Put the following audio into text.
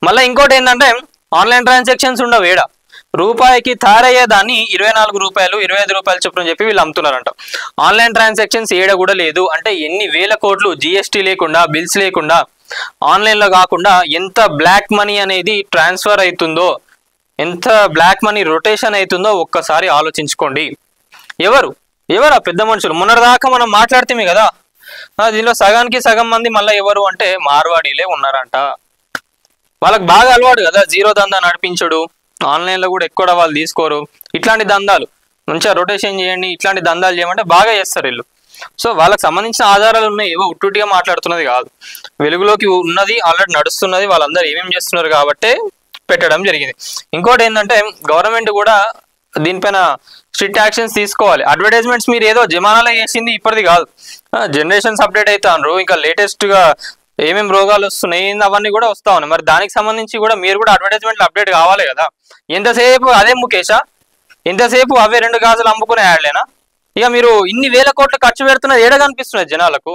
మళ్ళీ ఇంకోటి ఏంటంటే ఆన్లైన్ ట్రాన్సాక్షన్స్ ఉండవు ఏడ. రూపాయికి తయారయ్యేదాన్ని 24 రూపాయలు 25 రూపాయలు చొప్పున చెప్పి వీళ్ళు అమ్ముతున్నారంట. ఆన్లైన్ ట్రాన్సాక్షన్స్ ఏడ కూడా లేదు అంటే ఎన్ని వేల కోట్లు జిఎస్టీ లేకుండా బిల్స్ లేకుండా ఆన్లైన్లో కాకుండా ఎంత బ్లాక్ మనీ అనేది ట్రాన్స్ఫర్ అవుతుందో, ఎంత బ్లాక్ మనీ రొటేషన్ అవుతుందో ఒక్కసారి ఆలోచించుకోండి. ఎవరు ఆ పెద్ద మనుషులు? మొన్నటిదాకా మనం మాట్లాడితేమే కదా, దీనిలో సగానికి సగం మంది మళ్ళీ ఎవరు అంటే మార్వాడీలే ఉన్నారంట. వాళ్ళకి బాగా అలవాటు కదా జీరో దందా నడిపించడు, ఆన్లైన్లో కూడా ఎక్కువ వాళ్ళు తీసుకోరు. ఇట్లాంటి దందాలు మంచిగా రొటేషన్ చేయండి, ఇట్లాంటి దందాలు చేయమంటే బాగా చేస్తారు వీళ్ళు. సో వాళ్ళకి సంబంధించిన ఆధారాలు ఉన్నాయి, ఏవో ఉట్టుటిగా మాట్లాడుతున్నది కాదు, వెలుగులోకి ఉన్నది, ఆల్రెడీ నడుస్తున్నది, వాళ్ళందరూ ఏమేమి చేస్తున్నారు కాబట్టే పెట్టడం జరిగింది. ఇంకోటి ఏంటంటే గవర్నమెంట్ కూడా దీనిపైన స్ట్రిక్ట్ యాక్షన్స్ తీసుకోవాలి. అడ్వర్టైజ్మెంట్స్ మీరు ఏదో జమానాలో చేసింది ఇప్పటిది కాదు, జనరేషన్స్ అప్డేట్ అవుతారు, ఇంకా లేటెస్ట్గా ఏమేమి రోగాలు వస్తున్నాయి అవన్నీ కూడా వస్తా ఉన్నాయి. మరి దానికి సంబంధించి కూడా మీరు కూడా అడ్వర్టైజ్మెంట్లు అప్డేట్ కావాలి కదా. ఎంతసేపు అదే ముఖేషా, ఎంతసేపు అవే 2 గాజులు అమ్ముకునే యాడ్లేనా? ఇక మీరు ఇన్ని వేల కోట్లు ఖర్చు పెడుతున్నది ఏడ కనిపిస్తున్నది జనాలకు?